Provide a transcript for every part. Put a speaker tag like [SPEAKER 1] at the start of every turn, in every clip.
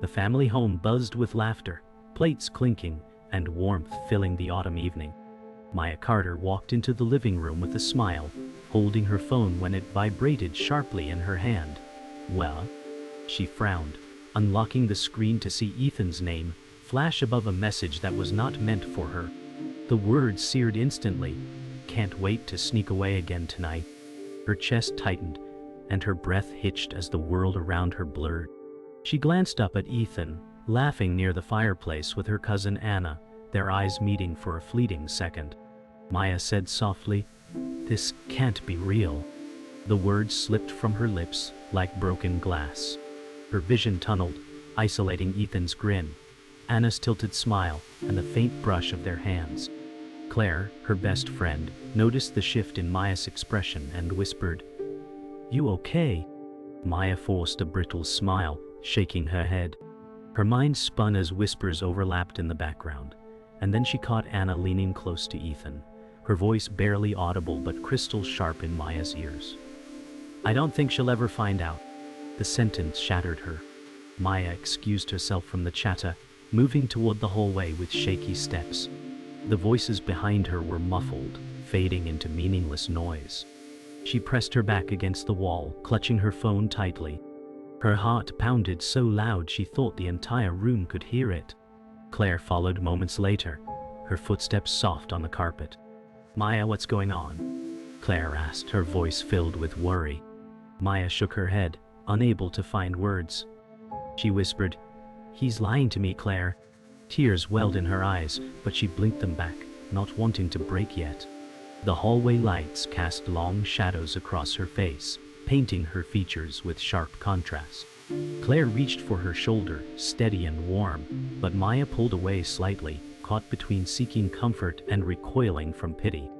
[SPEAKER 1] The family home buzzed with laughter, plates clinking, and warmth filling the autumn evening. Maya Carter walked into the living room with a smile, holding her phone when it vibrated sharply in her hand. "Well?" She frowned, unlocking the screen to see Ethan's name flash above a message that was not meant for her. The words seared instantly. "Can't wait to sneak away again tonight." Her chest tightened, and her breath hitched as the world around her blurred. She glanced up at Ethan, laughing near the fireplace with her cousin Anna, their eyes meeting for a fleeting second. Maya said softly, "This can't be real." The words slipped from her lips like broken glass. Her vision tunneled, isolating Ethan's grin, Anna's tilted smile, and the faint brush of their hands. Claire, her best friend, noticed the shift in Maya's expression and whispered, "You okay?" Maya forced a brittle smile, shaking her head. Her mind spun as whispers overlapped in the background, and then she caught Anna leaning close to Ethan, her voice barely audible but crystal sharp in Maya's ears. "I don't think she'll ever find out." The sentence shattered her. Maya excused herself from the chatter, moving toward the hallway with shaky steps. The voices behind her were muffled, fading into meaningless noise. She pressed her back against the wall, clutching her phone tightly. Her heart pounded so loud she thought the entire room could hear it. Claire followed moments later, her footsteps soft on the carpet. "Maya, what's going on?" Claire asked, her voice filled with worry. Maya shook her head, unable to find words. She whispered, "He's lying to me, Claire." Tears welled in her eyes, but she blinked them back, not wanting to break yet. The hallway lights cast long shadows across her face, painting her features with sharp contrast. Claire reached for her shoulder, steady and warm, but Maya pulled away slightly, caught between seeking comfort and recoiling from pity.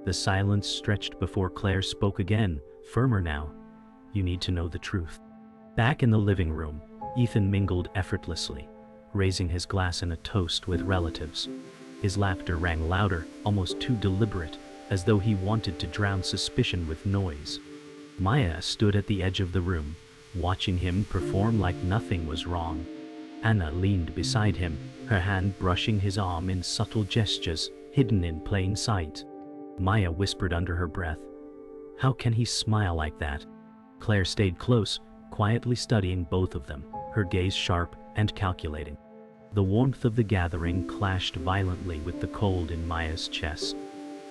[SPEAKER 1] The silence stretched before Claire spoke again, firmer now. "You need to know the truth." Back in the living room, Ethan mingled effortlessly, raising his glass in a toast with relatives. His laughter rang louder, almost too deliberate, as though he wanted to drown suspicion with noise. Maya stood at the edge of the room, watching him perform like nothing was wrong. Anna leaned beside him, her hand brushing his arm in subtle gestures, hidden in plain sight. Maya whispered under her breath, "How can he smile like that?" Claire stayed close, quietly studying both of them, her gaze sharp and calculating. The warmth of the gathering clashed violently with the cold in Maya's chest.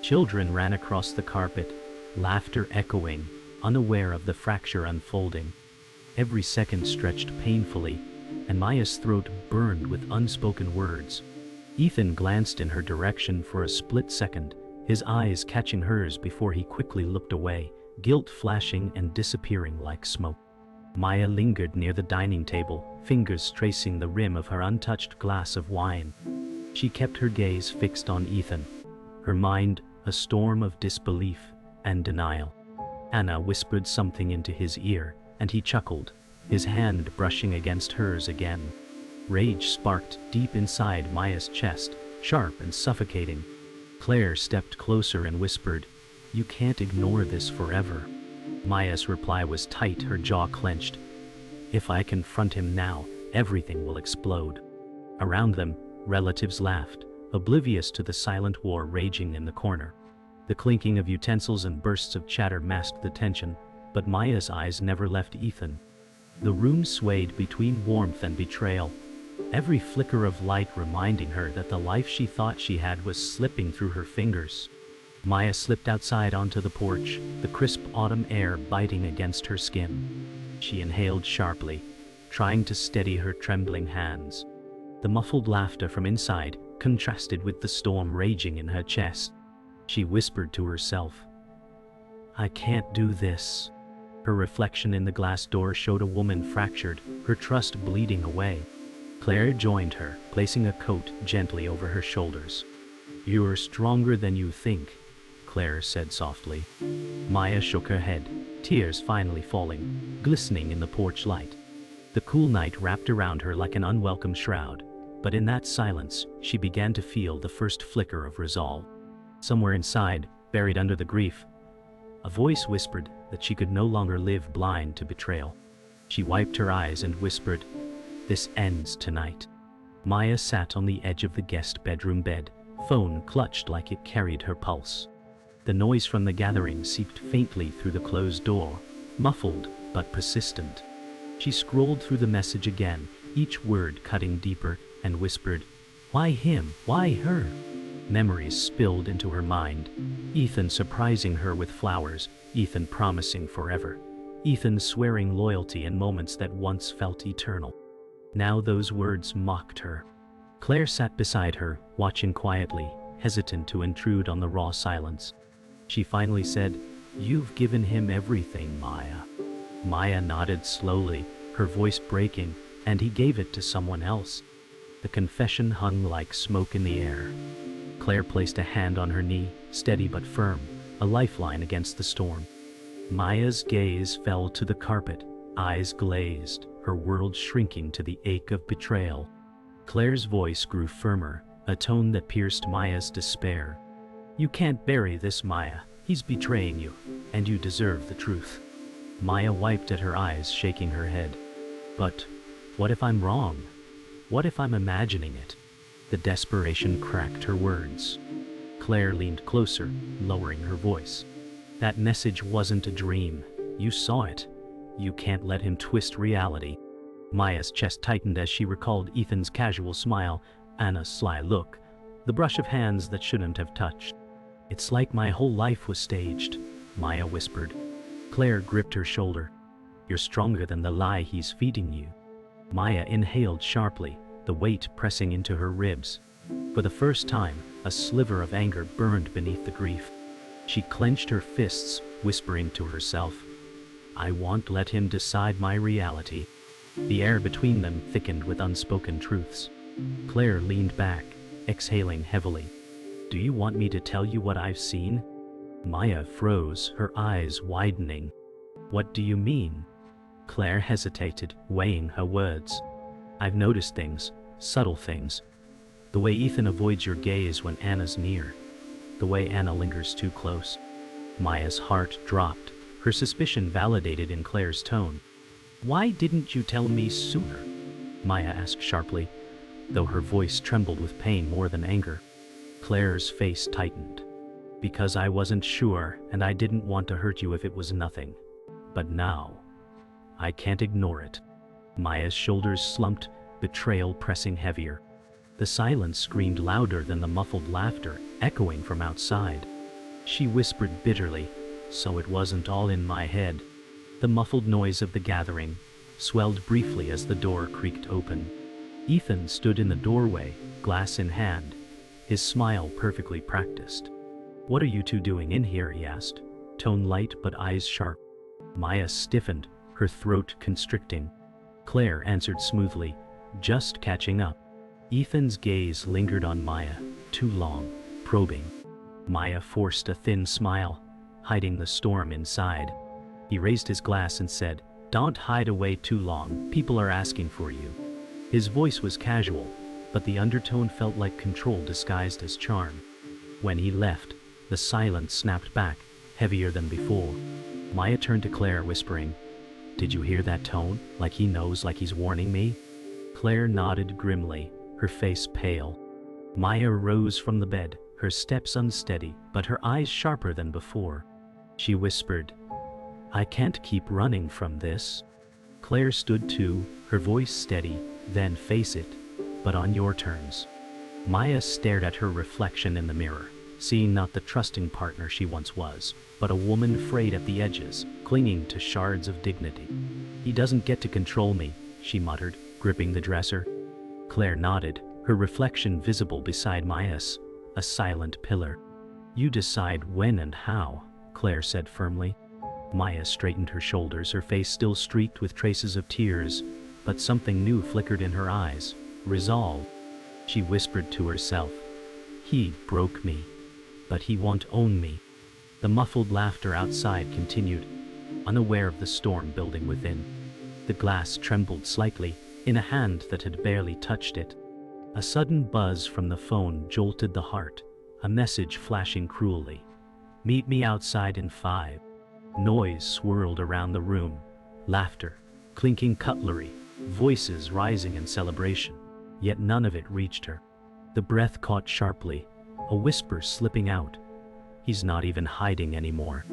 [SPEAKER 1] Children ran across the carpet, laughter echoing, unaware of the fracture unfolding. Every second stretched painfully, and Maya's throat burned with unspoken words. Ethan glanced in her direction for a split second, his eyes catching hers before he quickly looked away, guilt flashing and disappearing like smoke. Maya lingered near the dining table, fingers tracing the rim of her untouched glass of wine. She kept her gaze fixed on Ethan, her mind a storm of disbelief and denial. Anna whispered something into his ear, and he chuckled, his hand brushing against hers again. Rage sparked deep inside Maya's chest, sharp and suffocating. Claire stepped closer and whispered, "You can't ignore this forever." Maya's reply was tight, her jaw clenched. "If I confront him now, everything will explode." Around them, relatives laughed, oblivious to the silent war raging in the corner. The clinking of utensils and bursts of chatter masked the tension, but Maya's eyes never left Ethan. The room swayed between warmth and betrayal, every flicker of light reminding her that the life she thought she had was slipping through her fingers. Maya slipped outside onto the porch, the crisp autumn air biting against her skin. She inhaled sharply, trying to steady her trembling hands. The muffled laughter from inside contrasted with the storm raging in her chest. She whispered to herself, "I can't do this." Her reflection in the glass door showed a woman fractured, her trust bleeding away. Claire joined her, placing a coat gently over her shoulders. "You're stronger than you think," Claire said softly. Maya shook her head, tears finally falling, glistening in the porch light. The cool night wrapped around her like an unwelcome shroud, but in that silence, she began to feel the first flicker of resolve. Somewhere inside, buried under the grief, a voice whispered that she could no longer live blind to betrayal. She wiped her eyes and whispered, This ends tonight. Maya sat on the edge of the guest bedroom bed, phone clutched like it carried her pulse. The noise from the gathering seeped faintly through the closed door, muffled but persistent. She scrolled through the message again, each word cutting deeper, and whispered, "Why him? Why her?" Memories spilled into her mind. Ethan surprising her with flowers, Ethan promising forever, Ethan swearing loyalty in moments that once felt eternal. Now those words mocked her. Claire sat beside her, watching quietly, hesitant to intrude on the raw silence. She finally said, "You've given him everything, Maya." Maya nodded slowly, her voice breaking, and he gave it to someone else. The confession hung like smoke in the air. Claire placed a hand on her knee, steady but firm, a lifeline against the storm. Maya's gaze fell to the carpet, eyes glazed, her world shrinking to the ache of betrayal. Claire's voice grew firmer, a tone that pierced Maya's despair. "You can't bury this, Maya. He's betraying you, and you deserve the truth." Maya wiped at her eyes, shaking her head. "But what if I'm wrong? What if I'm imagining it?" The desperation cracked her words. Claire leaned closer, lowering her voice. "That message wasn't a dream. You saw it. You can't let him twist reality." Maya's chest tightened as she recalled Ethan's casual smile, Anna's sly look, the brush of hands that shouldn't have touched. "It's like my whole life was staged," Maya whispered. Claire gripped her shoulder. "You're stronger than the lie he's feeding you." Maya inhaled sharply, the weight pressing into her ribs. For the first time, a sliver of anger burned beneath the grief. She clenched her fists, whispering to herself, "I won't let him decide my reality." The air between them thickened with unspoken truths. Claire leaned back, exhaling heavily. "Do you want me to tell you what I've seen?" Maya froze, her eyes widening. "What do you mean?" Claire hesitated, weighing her words. "I've noticed things, subtle things. The way Ethan avoids your gaze when Anna's near. The way Anna lingers too close." Maya's heart dropped, her suspicion validated in Claire's tone. "Why didn't you tell me sooner?" Maya asked sharply, though her voice trembled with pain more than anger. Claire's face tightened. "Because I wasn't sure, and I didn't want to hurt you if it was nothing. But now, I can't ignore it." Maya's shoulders slumped, betrayal pressing heavier. The silence screamed louder than the muffled laughter echoing from outside. She whispered bitterly, "So it wasn't all in my head." The muffled noise of the gathering swelled briefly as the door creaked open. Ethan stood in the doorway, glass in hand, his smile perfectly practiced. "What are you two doing in here?" he asked, tone light but eyes sharp. Maya stiffened, her throat constricting. Claire answered smoothly, "Just catching up." Ethan's gaze lingered on Maya, too long, probing. Maya forced a thin smile, hiding the storm inside. He raised his glass and said, "Don't hide away too long, people are asking for you." His voice was casual, but the undertone felt like control disguised as charm. When he left, the silence snapped back, heavier than before. Maya turned to Claire, whispering, "Did you hear that tone? Like he knows, like he's warning me?" Claire nodded grimly, her face pale. Maya rose from the bed, her steps unsteady, but her eyes sharper than before. She whispered, "I can't keep running from this." Claire stood too, her voice steady, "Then face it, but on your terms." Maya stared at her reflection in the mirror, seeing not the trusting partner she once was, but a woman frayed at the edges, clinging to shards of dignity. "He doesn't get to control me," she muttered, gripping the dresser. Claire nodded, her reflection visible beside Maya's, a silent pillar. "You decide when and how," Claire said firmly. Maya straightened her shoulders, her face still streaked with traces of tears, but something new flickered in her eyes, resolve. She whispered to herself, "He broke me, but he won't own me." The muffled laughter outside continued, unaware of the storm building within. The glass trembled slightly, in a hand that had barely touched it. A sudden buzz from the phone jolted the heart, a message flashing cruelly. "Meet me outside in 5. Noise swirled around the room. Laughter, clinking cutlery, voices rising in celebration, yet none of it reached her. The breath caught sharply, a whisper slipping out. He's not even hiding anymore.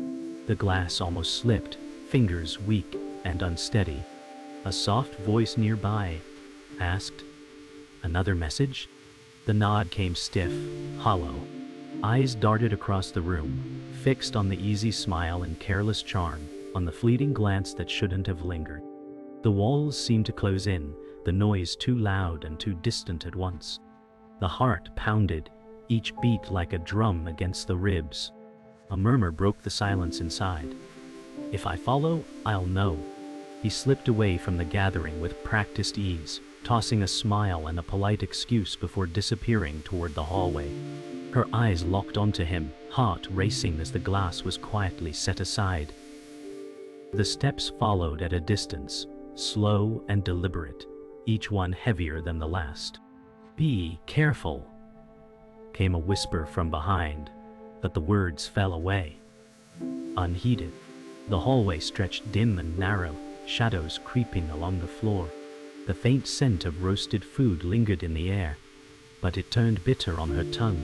[SPEAKER 1] The glass almost slipped, fingers weak and unsteady. A soft voice nearby asked, "Another message?" The nod came stiff, hollow. Eyes darted across the room, fixed on the easy smile and careless charm, on the fleeting glance that shouldn't have lingered. The walls seemed to close in, the noise too loud and too distant at once. The heart pounded, each beat like a drum against the ribs. A murmur broke the silence inside. "If I follow, I'll know." He slipped away from the gathering with practiced ease, tossing a smile and a polite excuse before disappearing toward the hallway. Her eyes locked onto him, heart racing as the glass was quietly set aside. The steps followed at a distance, slow and deliberate, each one heavier than the last. "Be careful," came a whisper from behind, but the words fell away, unheeded. The hallway stretched dim and narrow, shadows creeping along the floor. The faint scent of roasted food lingered in the air, but it turned bitter on her tongue.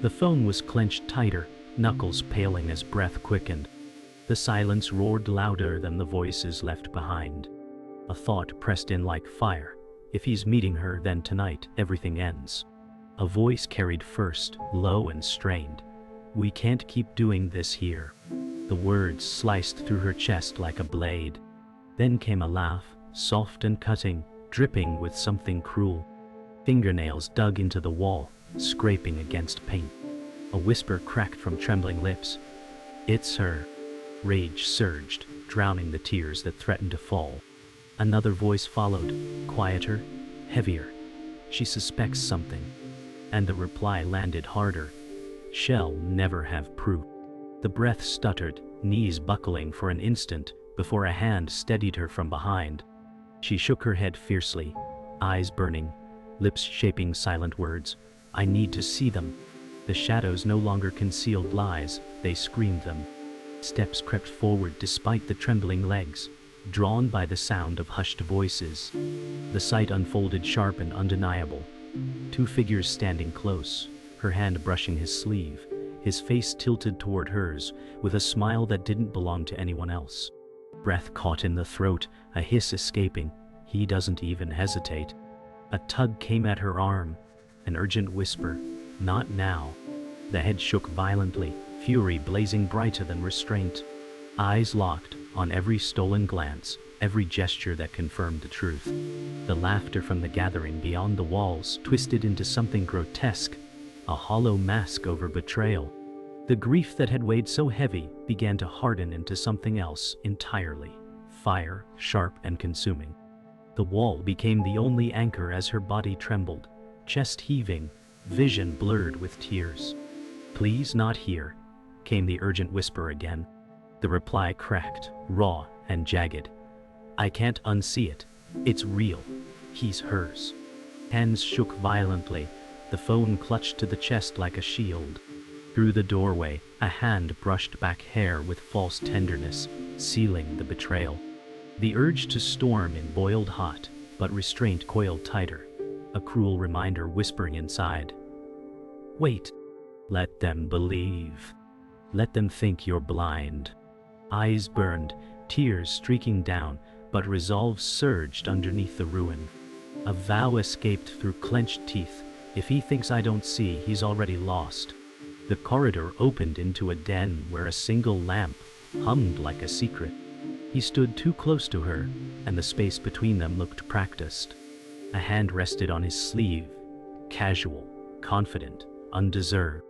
[SPEAKER 1] The phone was clenched tighter, knuckles paling as breath quickened. The silence roared louder than the voices left behind. A thought pressed in like fire. If he's meeting her, then tonight everything ends. A voice carried first, low and strained. "We can't keep doing this here." The words sliced through her chest like a blade. Then came a laugh, soft and cutting, dripping with something cruel. Fingernails dug into the wall, scraping against paint. A whisper cracked from trembling lips. "It's her." Rage surged, drowning the tears that threatened to fall. Another voice followed, quieter, heavier. "She suspects something." And the reply landed harder. "She'll never have proof." The breath stuttered, knees buckling for an instant, before a hand steadied her from behind. She shook her head fiercely, eyes burning, lips shaping silent words. "I need to see them." The shadows no longer concealed lies, they screamed them. Steps crept forward despite the trembling legs, drawn by the sound of hushed voices. The sight unfolded sharp and undeniable. Two figures standing close, her hand brushing his sleeve, his face tilted toward hers, with a smile that didn't belong to anyone else. Breath caught in the throat, a hiss escaping. He doesn't even hesitate. A tug came at her arm, an urgent whisper, "Not now." The head shook violently, fury blazing brighter than restraint. Eyes locked on every stolen glance, every gesture that confirmed the truth. The laughter from the gathering beyond the walls twisted into something grotesque, a hollow mask over betrayal. The grief that had weighed so heavy began to harden into something else entirely, fire, sharp and consuming. The wall became the only anchor as her body trembled, chest heaving, vision blurred with tears. "Please not here," came the urgent whisper again. The reply cracked, raw and jagged. "I can't unsee it. It's real. He's hers." Hands shook violently, the phone clutched to the chest like a shield. Through the doorway, a hand brushed back hair with false tenderness, sealing the betrayal. The urge to storm in boiled hot, but restraint coiled tighter, a cruel reminder whispering inside. "Wait. Let them believe. Let them think you're blind." Eyes burned, tears streaking down, but resolve surged underneath the ruin. A vow escaped through clenched teeth. "If he thinks I don't see, he's already lost." The corridor opened into a den where a single lamp hummed like a secret. He stood too close to her, and the space between them looked practiced. A hand rested on his sleeve, casual, confident, undeserved.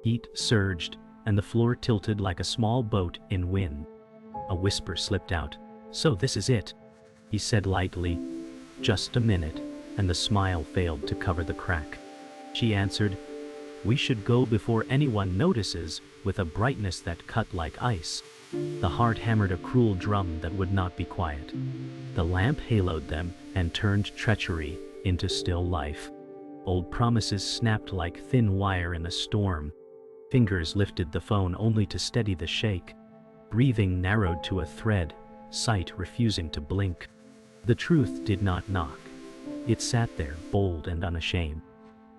[SPEAKER 1] Heat surged, and the floor tilted like a small boat in wind. A whisper slipped out. "So this is it," he said lightly. "Just a minute," and the smile failed to cover the crack. She answered, "We should go before anyone notices," with a brightness that cut like ice. The heart hammered a cruel drum that would not be quiet. The lamp haloed them and turned treachery into still life. Old promises snapped like thin wire in a storm. Fingers lifted the phone only to steady the shake. Breathing narrowed to a thread, sight refusing to blink. The truth did not knock. It sat there, bold and unashamed.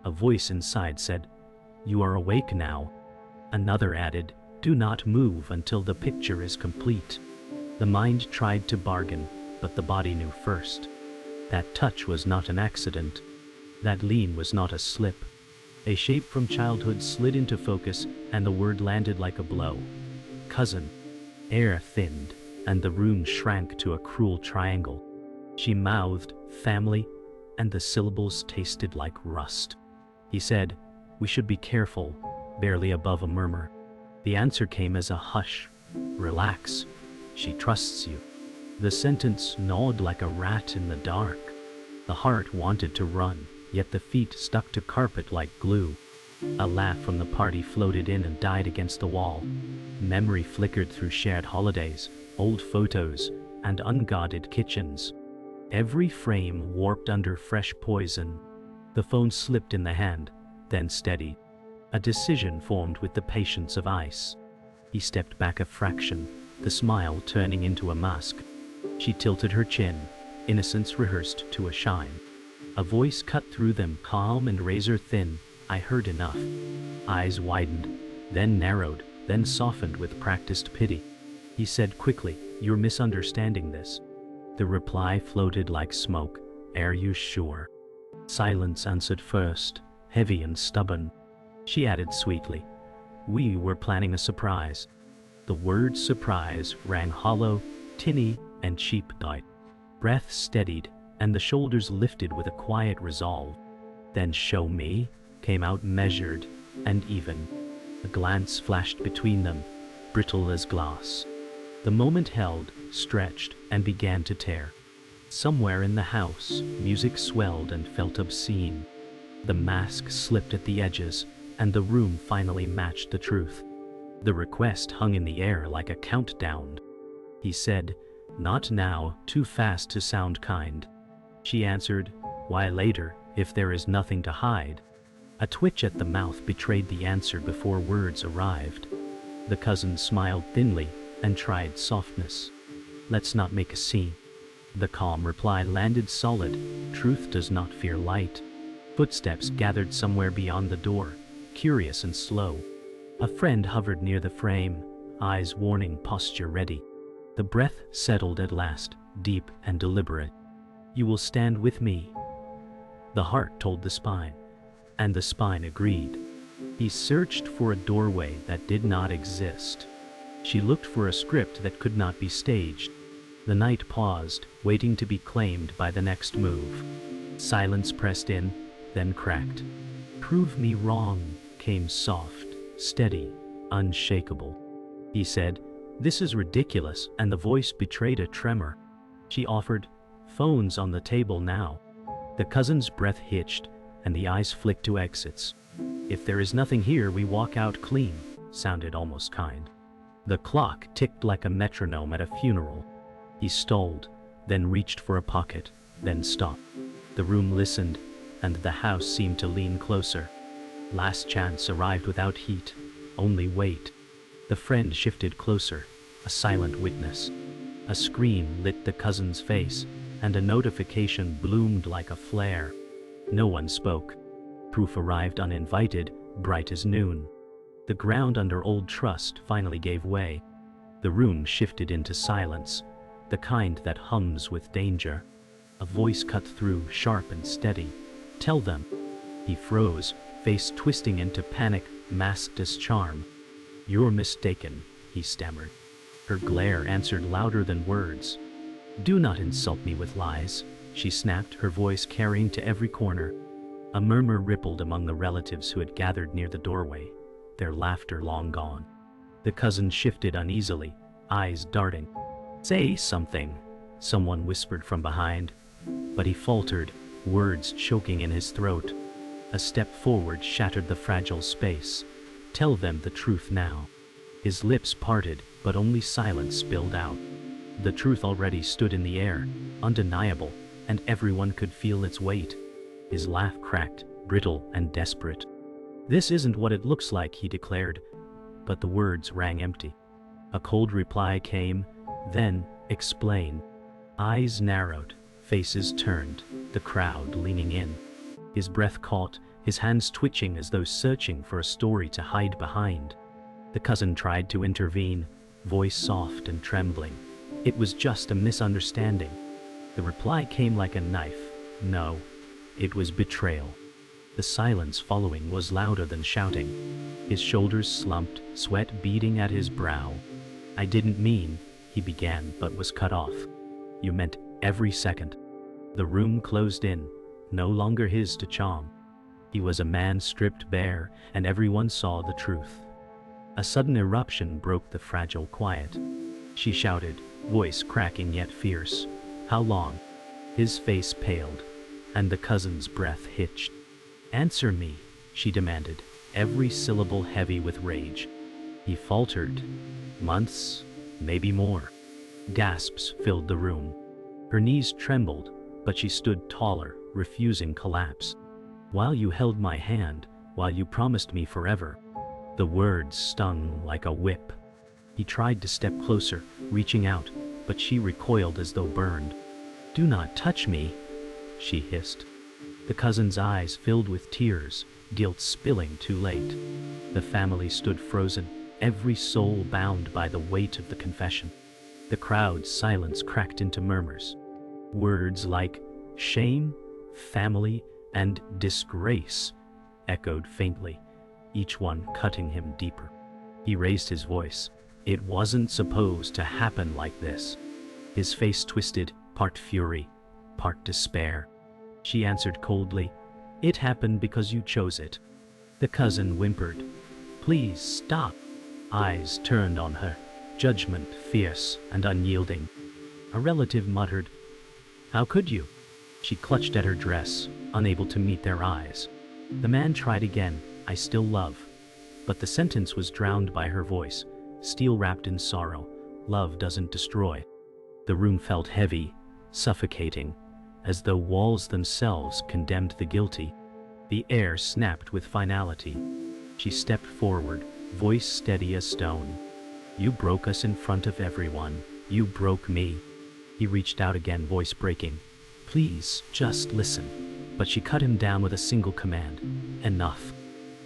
[SPEAKER 1] A voice inside said, "You are awake now." Another added, "Do not move until the picture is complete." The mind tried to bargain, but the body knew first. That touch was not an accident. That lean was not a slip. A shape from childhood slid into focus, and the word landed like a blow. Cousin. Air thinned, and the room shrank to a cruel triangle. She mouthed, "Family," and the syllables tasted like rust. He said, "We should be careful," barely above a murmur. The answer came as a hush. "Relax. She trusts you." The sentence gnawed like a rat in the dark. The heart wanted to run, yet the feet stuck to carpet like glue. A laugh from the party floated in and died against the wall. Memory flickered through shared holidays, old photos, and unguarded kitchens. Every frame warped under fresh poison. The phone slipped in the hand, then steadied. A decision formed with the patience of ice. He stepped back a fraction, the smile turning into a mask. She tilted her chin, innocence rehearsed to a shine. A voice cut through them, calm and razor-thin. "I heard enough." Eyes widened, then narrowed, then softened with practiced pity. He said quickly, "You're misunderstanding this." The reply floated like smoke. "Are you sure?" Silence answered first, heavy and stubborn. She added sweetly, "We were planning a surprise." The word surprise rang hollow, tinny, and cheap. Breath steadied, and the shoulders lifted with a quiet resolve. Then "Show me" came out measured and even. A glance flashed between them, brittle as glass. The moment held, stretched, and began to tear. Somewhere in the house, music swelled and felt obscene. The mask slipped at the edges, and the room finally matched the truth. The request hung in the air like a countdown. He said, "Not now, too fast to sound kind." She answered, "Why later, if there is nothing to hide?" A twitch at the mouth betrayed the answer before words arrived. The cousin smiled thinly and tried softness. "Let's not make a scene." The calm reply landed solid. Truth does not fear light. Footsteps gathered somewhere beyond the door, curious and slow. A friend hovered near the frame, eyes warning, posture ready. The breath settled at last, deep and deliberate. "You will stand with me." The heart told the spine, and the spine agreed. He searched for a doorway that did not exist. She looked for a script that could not be staged. The night paused, waiting to be claimed by the next move. Silence pressed in, then cracked. "Prove me wrong," came soft, steady, unshakable. He said, "This is ridiculous," and the voice betrayed a tremor. She offered, "Phone's on the table now." The cousin's breath hitched, and the eyes flicked to exits. "If there is nothing here, we walk out clean," sounded almost kind. The clock ticked like a metronome at a funeral. He stalled, then reached for a pocket, then stopped. The room listened, and the house seemed to lean closer. Last chance arrived without heat, only weight. The friend shifted closer, a silent witness. A screen lit the cousin's face, and a notification bloomed like a flare. No one spoke. Proof arrived uninvited, bright as noon. The ground under old trust finally gave way. The room shifted into silence, the kind that hums with danger. A voice cut through, sharp and steady. "Tell them." He froze, face twisting into panic, masked as charm. "You're mistaken," he stammered. Her glare answered louder than words. "Do not insult me with lies," she snapped, her voice carrying to every corner. A murmur rippled among the relatives who had gathered near the doorway, their laughter long gone. The cousin shifted uneasily, eyes darting. "Say something," someone whispered from behind. But he faltered, words choking in his throat. A step forward shattered the fragile space. "Tell them the truth now." His lips parted, but only silence spilled out. The truth already stood in the air, undeniable, and everyone could feel its weight. His laugh cracked, brittle and desperate. "This isn't what it looks like," he declared, but the words rang empty. A cold reply came, then, "Explain." Eyes narrowed, Faces turned, the crowd leaning in. His breath caught, his hands twitching as though searching for a story to hide behind. The cousin tried to intervene, voice soft and trembling. It was just a misunderstanding. The reply came like a knife. No, it was betrayal. The silence following was louder than shouting. His shoulders slumped, sweat beading at his brow. I didn't mean, he began, but was cut off. You meant every second. The room closed in, no longer his to charm. He was a man stripped bare, and everyone saw the truth. A sudden eruption broke the fragile quiet. She shouted, voice cracking yet fierce. How long? His face paled, and the cousin's breath hitched. Answer me, she demanded, every syllable heavy with rage. He faltered. Months, maybe more. Gasps filled the room. Her knees trembled, but she stood taller, refusing collapse. While you held my hand, while you promised me forever. The words stung like a whip. He tried to step closer, reaching out, but she recoiled as though burned. Do not touch me, she hissed. The cousin's eyes filled with tears, guilt spilling too late. The family stood frozen, every soul bound by the weight of the confession. The crowd's silence cracked into murmurs. Words like shame, family, and disgrace echoed faintly, each one cutting him deeper. He raised his voice. It wasn't supposed to happen like this. His face twisted, part fury, part despair. She answered coldly, it happened because you chose it. The cousin whimpered, please stop. Eyes turned on her, judgment fierce and unyielding. A relative muttered, how could you? She clutched at her dress, unable to meet their eyes. The man tried again, I still love. But the sentence was drowned by her voice, steel wrapped in sorrow. Love doesn't destroy. The room felt heavy, suffocating, as though walls themselves condemned the guilty. The air snapped with finality. She stepped forward, voice steady as stone. You broke us in front of everyone. You broke me. He reached out again, voice breaking. Please, just listen. But she cut him down with a single command. Enough.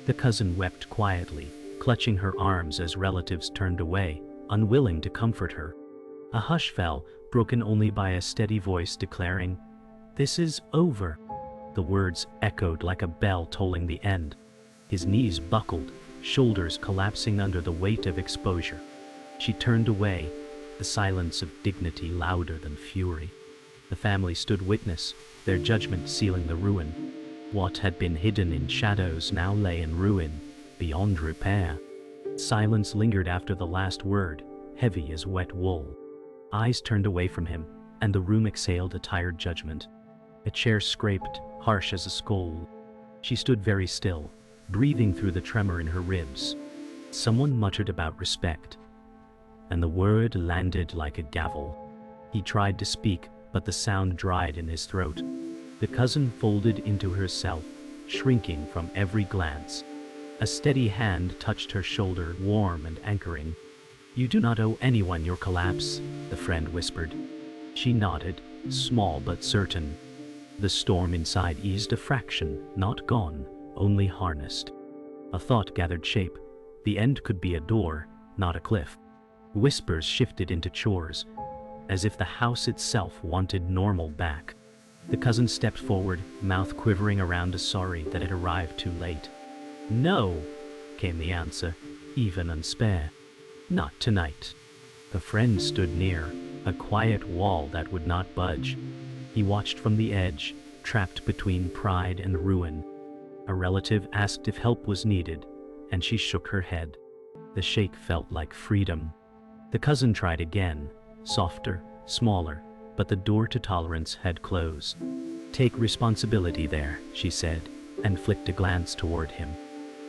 [SPEAKER 1] The cousin wept quietly, clutching her arms as relatives turned away, unwilling to comfort her. A hush fell, broken only by a steady voice declaring, this is over. The words echoed like a bell tolling the end. His knees buckled, shoulders collapsing under the weight of exposure. She turned away, the silence of dignity louder than fury. The family stood witness, their judgment sealing the ruin. What had been hidden in shadows now lay in ruin, beyond repair. Silence lingered after the last word, heavy as wet wool. Eyes turned away from him, and the room exhaled a tired judgment. A chair scraped, harsh as a scold. She stood very still, breathing through the tremor in her ribs. Someone muttered about respect, and the word landed like a gavel. He tried to speak, but the sound dried in his throat. The cousin folded into herself, shrinking from every glance. A steady hand touched her shoulder, warm and anchoring. You do not owe anyone your collapse, the friend whispered. She nodded, small but certain. The storm inside eased a fraction, not gone, only harnessed. A thought gathered shape. The end could be a door, not a cliff. Whispers shifted into chores, as if the house itself wanted normal back. The cousin stepped forward, mouth quivering around a sorry that had arrived too late. No, came the answer, even and spare. Not tonight. The friend stood near, a quiet wall that would not budge. He watched from the edge, trapped between pride and ruin. A relative asked if help was needed, and she shook her head. The shake felt like freedom. The cousin tried again, softer, smaller, but the door to tolerance had closed. Take responsibility there, she said, and flicked a glance toward him.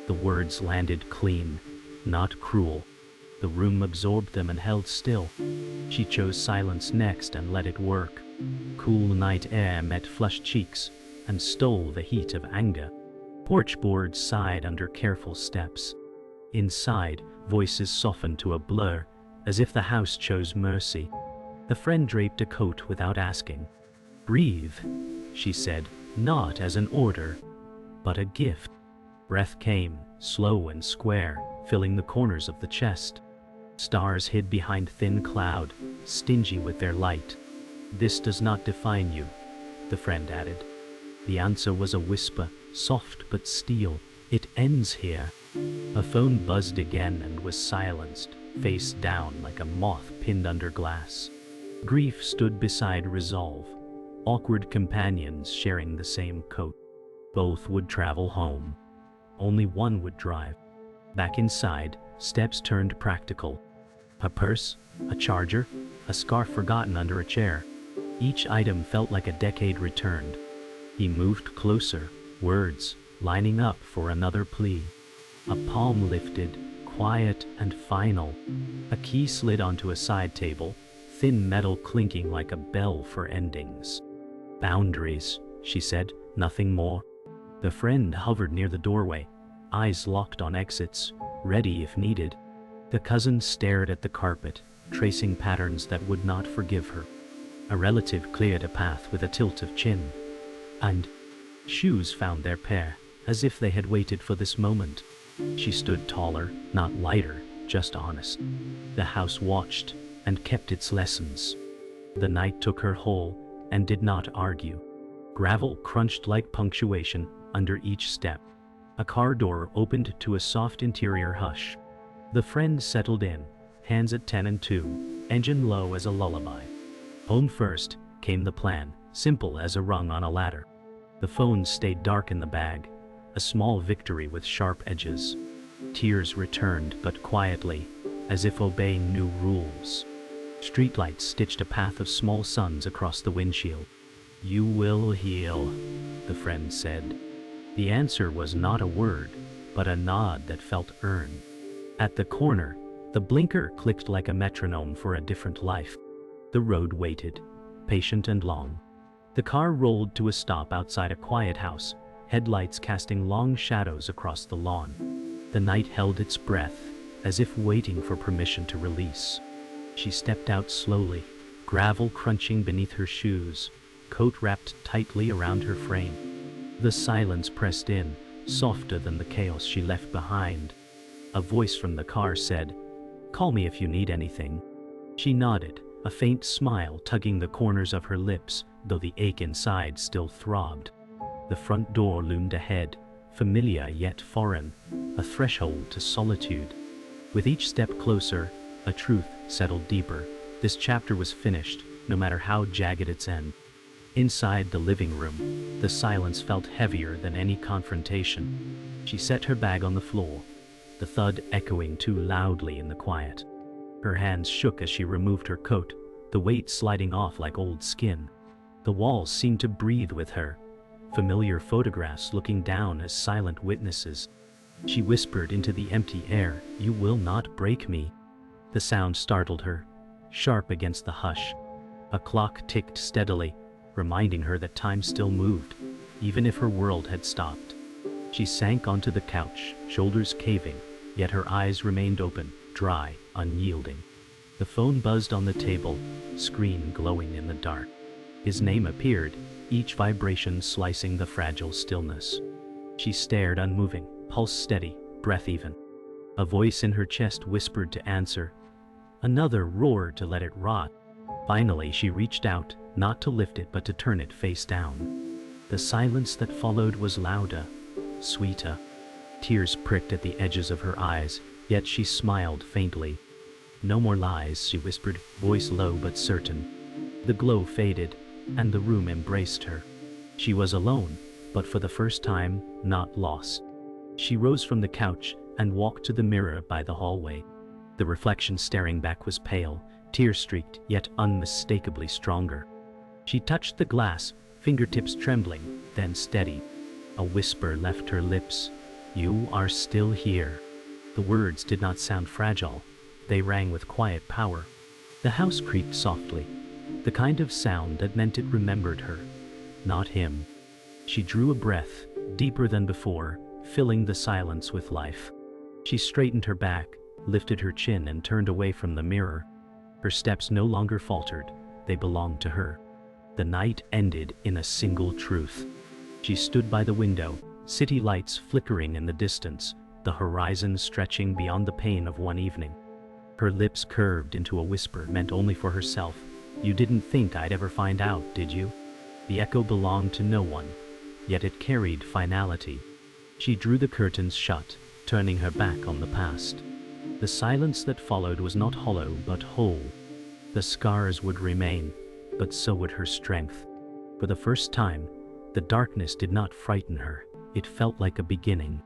[SPEAKER 1] The words landed clean, not cruel. The room absorbed them and held still. She chose silence next and let it work. Cool night air met flushed cheeks and stole the heat of anger. Porch boards sighed under careful steps. Inside, voices softened to a blur, as if the house chose mercy. The friend draped a coat without asking. Breathe, she said, not as an order, but a gift. Breath came, slow and square, filling the corners of the chest. Stars hid behind thin cloud, stingy with their light. This does not define you, the friend added. The answer was a whisper, soft but steel. It ends here. A phone buzzed again and was silenced, face down like a moth pinned under glass. Grief stood beside resolve, awkward companions sharing the same coat. Both would travel home. Only one would drive. Back inside, steps turned practical. A purse, a charger, a scarf forgotten under a chair. Each item felt like a decade returned. He moved closer, words lining up for another plea. A palm lifted, quiet and final. A key slid onto a side table, thin metal clinking like a bell for endings. Boundaries, she said, nothing more. The friend hovered near the doorway, eyes locked on exits, ready if needed. The cousin stared at the carpet, tracing patterns that would not forgive her. A relative cleared a path with a tilt of chin. And shoes found their pair, as if they had waited for this moment. She stood taller, not lighter, just honest. The house watched and kept its lessons. The night took her whole and did not argue. Gravel crunched like punctuation under each step. A car door opened to a soft interior hush. The friend settled in, hands at 10 and 2, engine low as a lullaby. Home first came the plan, simple as a rung on a ladder. The phone stayed dark in the bag, a small victory with sharp edges. Tears returned, but quietly, as if obeying new rules. Streetlights stitched a path of small suns across the windshield. "You will heal," the friend said. The answer was not a word, but a nod that felt earned. At the corner, the blinker clicked like a metronome for a different life. The road waited, patient and long. The car rolled to a stop outside a quiet house, headlights casting long shadows across the lawn. The night held its breath, as if waiting for permission to release. She stepped out slowly, gravel crunching beneath her shoes, coat wrapped tightly around her frame. The silence pressed in, softer than the chaos she left behind. A voice from the car said, "Call me if you need anything." She nodded, a faint smile tugging the corners of her lips, though the ache inside still throbbed. The front door loomed ahead, familiar yet foreign, a threshold to solitude. With each step closer, a truth settled deeper. This chapter was finished, no matter how jagged its end. Inside the living room, the silence felt heavier than any confrontation. She set her bag on the floor, the thud echoing too loudly in the quiet. Her hands shook as she removed her coat, the weight sliding off like old skin. The walls seemed to breathe with her, familiar photographs looking down as silent witnesses. She whispered into the empty air, "You will not break me." The sound startled her, sharp against the hush. A clock ticked steadily, reminding her that time still moved, even if her world had stopped. She sank onto the couch, shoulders caving, yet her eyes remained open, dry, unyielding. The phone buzzed on the table, screen glowing in the dark. His name appeared, each vibration slicing the fragile stillness. She stared unmoving, pulse steady, breath even. A voice in her chest whispered to answer. Another roared to let it rot. Finally she reached out, not to lift it but to turn it face down. The silence that followed was louder, sweeter. Tears pricked at the edges of her eyes, yet she smiled faintly. "No more lies," she whispered, voice low but certain. The glow faded, and the room embraced her. She was alone, but for the first time, not lost. She rose from the couch and walked to the mirror by the hallway. The reflection staring back was pale, tear-streaked, yet unmistakably stronger. She touched the glass, fingertips trembling, then steadied. A whisper left her lips. "You are still here." The words did not sound fragile. They rang with quiet power. The house creaked softly, the kind of sound that meant it remembered her, not him. She drew a breath, deeper than before, filling the silence with life. She straightened her back, lifted her chin and turned away from the mirror. Her steps no longer faltered, they belonged to her. The night ended in a single truth. She stood by the window, city lights flickering in the distance, the horizon stretching beyond the pain of one evening. Her lips curved into a whisper meant only for herself. "You didn't think I'd ever find out, did you?" The echo belonged to no one, yet it carried finality. She drew the curtains shut, turning her back on the past. The silence that followed was not hollow but whole. The scars would remain, but so would her strength. For the first time, the darkness did not frighten her. It felt like a beginning.